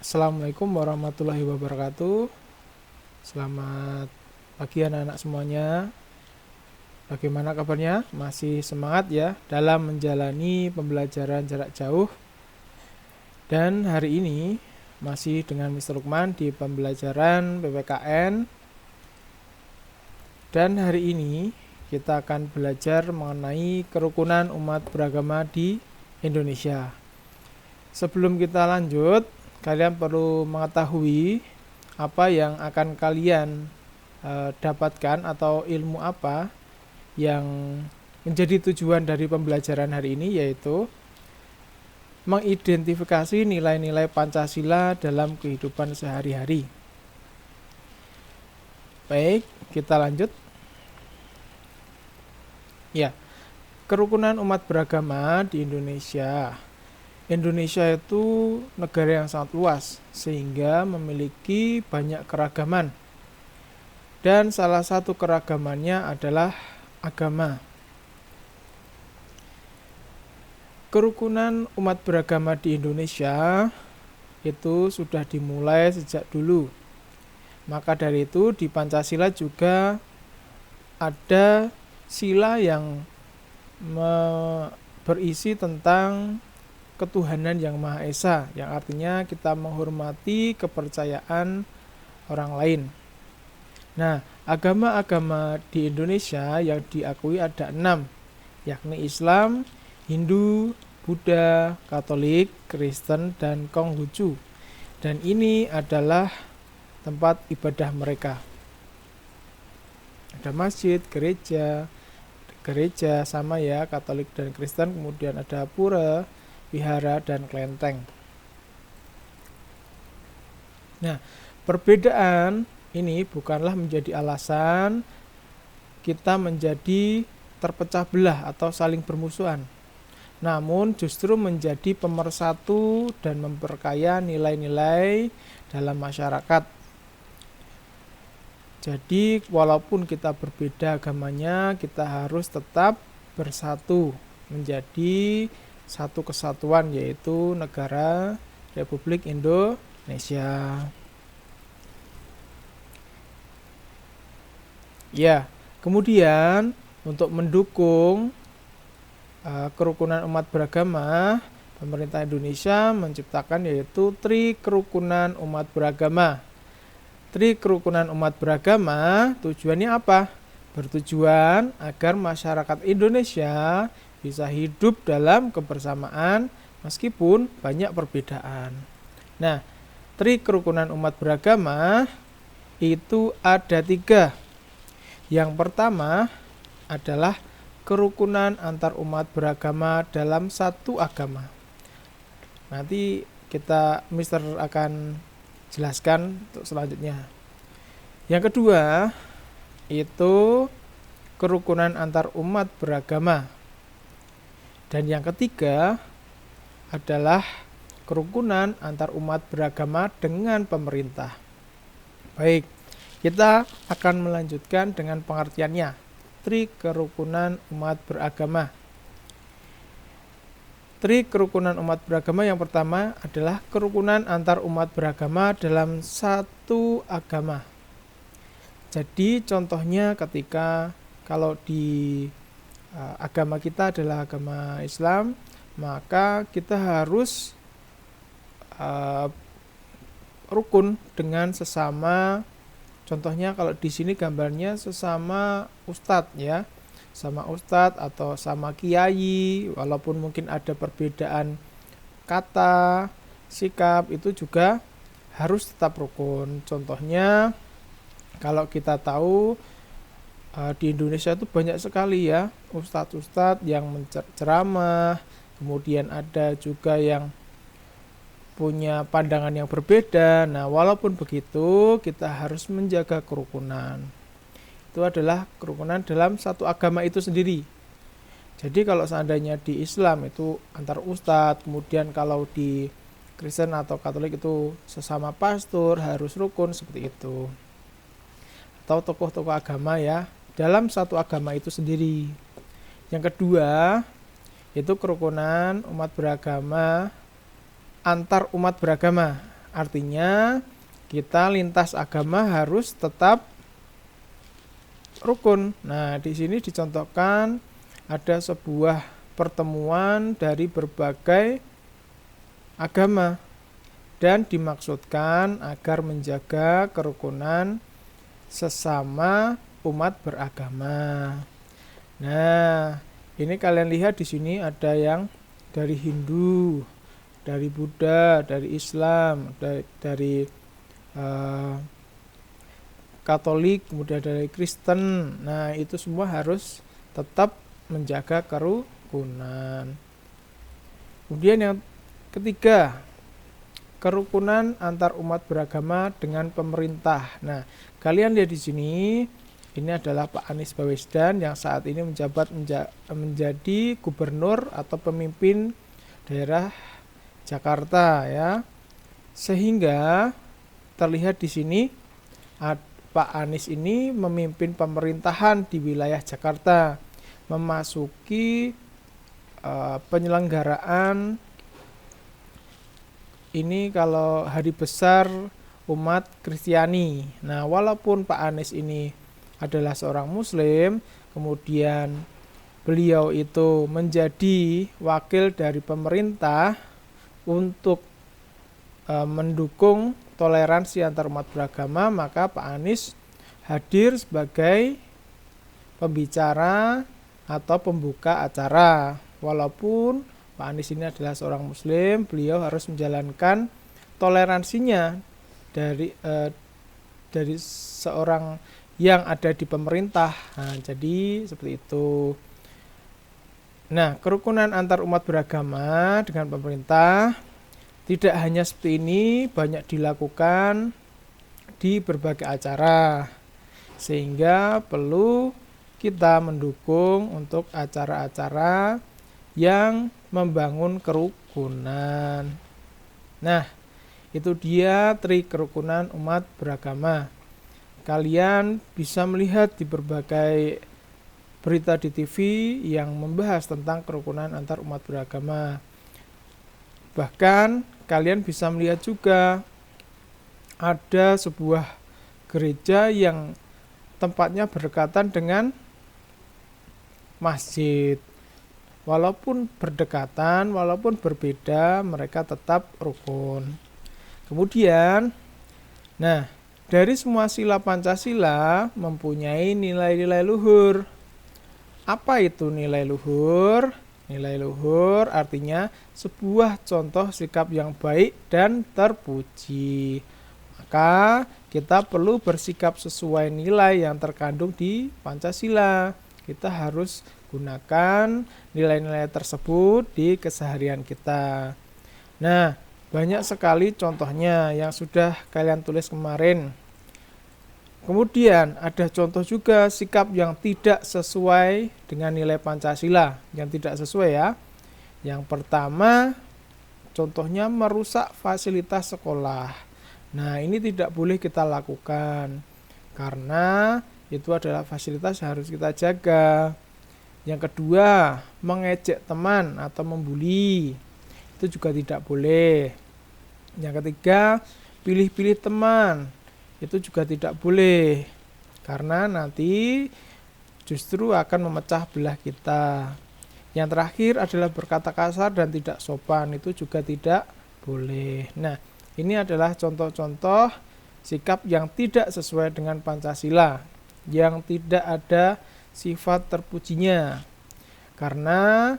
Assalamualaikum warahmatullahi wabarakatuh. Selamat pagi anak-anak semuanya. Bagaimana kabarnya? Masih semangat ya dalam menjalani pembelajaran jarak jauh. Dan hari ini masih dengan Mr. Lukman di pembelajaran PPKN. Dan hari ini kita akan belajar mengenai kerukunan umat beragama di Indonesia. Sebelum kita lanjut, kalian perlu mengetahui apa yang akan kalian dapatkan atau ilmu apa yang menjadi tujuan dari pembelajaran hari ini, yaitu mengidentifikasi nilai-nilai Pancasila dalam kehidupan sehari-hari. Baik, kita lanjut. Ya, kerukunan umat beragama di Indonesia. Indonesia itu negara yang sangat luas, sehingga memiliki banyak keragaman. Dan salah satu keragamannya adalah agama. Kerukunan umat beragama di Indonesia itu sudah dimulai sejak dulu. Maka dari itu di Pancasila juga ada sila yang berisi tentang ketuhanan yang Maha Esa, yang artinya kita menghormati kepercayaan orang lain. Nah, agama-agama di Indonesia yang diakui ada 6, yakni Islam, Hindu, Buddha, Katolik, Kristen, dan Konghucu. Dan ini adalah tempat ibadah mereka. Ada masjid, gereja sama ya, Katolik dan Kristen, kemudian ada pura, wihara, dan kelenteng. Nah, perbedaan ini bukanlah menjadi alasan kita menjadi terpecah belah atau saling bermusuhan, namun justru menjadi pemersatu dan memperkaya nilai-nilai dalam masyarakat. Jadi walaupun kita berbeda agamanya, kita harus tetap bersatu menjadi satu kesatuan, yaitu negara Republik Indonesia. Ya, kemudian untuk mendukung kerukunan umat beragama, pemerintah Indonesia menciptakan yaitu Tri Kerukunan Umat Beragama. Tri Kerukunan Umat Beragama tujuannya apa? Bertujuan agar masyarakat Indonesia bisa hidup dalam kebersamaan meskipun banyak perbedaan. Nah, Tri Kerukunan Umat Beragama itu ada 3. Yang pertama adalah kerukunan antar umat beragama dalam satu agama. Nanti Mister akan jelaskan untuk selanjutnya. Yang kedua itu kerukunan antar umat beragama. Dan yang ketiga adalah kerukunan antar umat beragama dengan pemerintah. Baik, kita akan melanjutkan dengan pengertiannya. Tri Kerukunan Umat Beragama. Tri Kerukunan Umat Beragama yang pertama adalah kerukunan antar umat beragama dalam satu agama. Jadi contohnya ketika kalau di agama kita adalah agama Islam, maka kita harus rukun dengan sesama. Contohnya kalau di sini gambarnya sesama ustadz ya, sama ustadz atau sama kiai, walaupun mungkin ada perbedaan kata, sikap, itu juga harus tetap rukun. Contohnya kalau kita tahu di Indonesia itu banyak sekali ya ustadz-ustadz yang menceramah, kemudian ada juga yang punya pandangan yang berbeda. Nah, walaupun begitu kita harus menjaga kerukunan. Itu adalah kerukunan dalam satu agama itu sendiri. Jadi kalau seandainya di Islam itu antar ustadz, kemudian kalau di Kristen atau Katolik itu sesama pastor harus rukun seperti itu. Atau tokoh-tokoh agama ya, dalam satu agama itu sendiri. Yang kedua, itu kerukunan umat beragama antar umat beragama. Artinya kita lintas agama harus tetap rukun. Nah, di sini dicontohkan ada sebuah pertemuan dari berbagai agama dan dimaksudkan agar menjaga kerukunan sesama umat beragama. Nah, ini kalian lihat di sini ada yang dari Hindu, dari Buddha, dari Islam, dari Katolik, kemudian dari Kristen. Nah, itu semua harus tetap menjaga kerukunan. Kemudian yang ketiga, kerukunan antar umat beragama dengan pemerintah. Nah, kalian lihat di sini, ini adalah Pak Anies Baswedan yang saat ini menjabat menjadi gubernur atau pemimpin daerah Jakarta ya. Sehingga terlihat di sini Pak Anies ini memimpin pemerintahan di wilayah Jakarta, memasuki penyelenggaraan ini kalau hari besar umat Kristiani. Nah, walaupun Pak Anies ini adalah seorang Muslim, kemudian beliau itu menjadi wakil dari pemerintah untuk mendukung toleransi antar umat beragama, maka Pak Anies hadir sebagai pembicara atau pembuka acara. Walaupun Pak Anies ini adalah seorang Muslim, beliau harus menjalankan toleransinya dari seorang yang ada di pemerintah. Nah, jadi seperti itu. Nah, kerukunan antar umat beragama dengan pemerintah tidak hanya seperti ini, banyak dilakukan di berbagai acara. Sehingga perlu kita mendukung untuk acara-acara yang membangun kerukunan. Nah, itu dia trik kerukunan umat beragama. Kalian bisa melihat di berbagai berita di TV yang membahas tentang kerukunan antar umat beragama. Bahkan kalian bisa melihat juga ada sebuah gereja yang tempatnya berdekatan dengan masjid. Walaupun berdekatan, walaupun berbeda, mereka tetap rukun. Kemudian, nah, dari semua sila Pancasila mempunyai nilai-nilai luhur. Apa itu nilai luhur? Nilai luhur artinya sebuah contoh sikap yang baik dan terpuji. Maka kita perlu bersikap sesuai nilai yang terkandung di Pancasila. Kita harus gunakan nilai-nilai tersebut di keseharian kita. Nah, banyak sekali contohnya yang sudah kalian tulis kemarin. Kemudian ada contoh juga sikap yang tidak sesuai dengan nilai Pancasila, yang tidak sesuai ya. Yang pertama, contohnya merusak fasilitas sekolah. Nah, ini tidak boleh kita lakukan karena itu adalah fasilitas yang harus kita jaga. Yang kedua, mengejek teman atau membuli. Itu juga tidak boleh. Yang ketiga, pilih-pilih teman. Itu juga tidak boleh. Karena nanti justru akan memecah belah kita. Yang terakhir adalah berkata kasar dan tidak sopan. Itu juga tidak boleh. Nah, ini adalah contoh-contoh sikap yang tidak sesuai dengan Pancasila. Yang tidak ada sifat terpujinya. Karena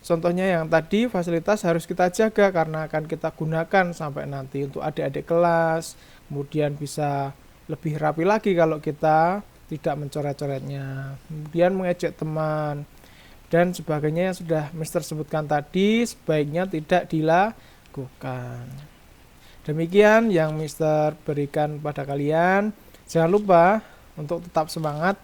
contohnya yang tadi fasilitas harus kita jaga karena akan kita gunakan sampai nanti untuk adik-adik kelas, kemudian bisa lebih rapi lagi kalau kita tidak mencoret-coretnya, kemudian mengejek teman dan sebagainya yang sudah Mister sebutkan tadi sebaiknya tidak dilakukan. Demikian yang Mister berikan pada kalian. Jangan lupa untuk tetap semangat.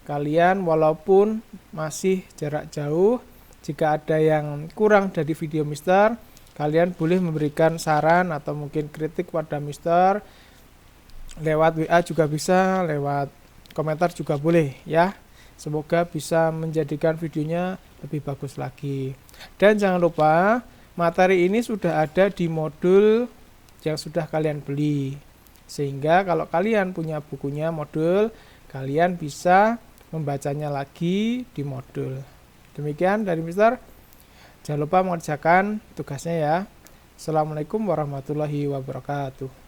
Kalian walaupun masih jarak jauh, jika ada yang kurang dari video Mister, kalian boleh memberikan saran atau mungkin kritik pada Mister lewat WA juga bisa, lewat komentar juga boleh ya. Semoga bisa menjadikan videonya lebih bagus lagi. Dan jangan lupa materi ini sudah ada di modul yang sudah kalian beli. Sehingga kalau kalian punya bukunya modul, kalian bisa membacanya lagi di modul. Demikian dari Mister. Jangan lupa mengerjakan tugasnya ya. Assalamualaikum warahmatullahi wabarakatuh.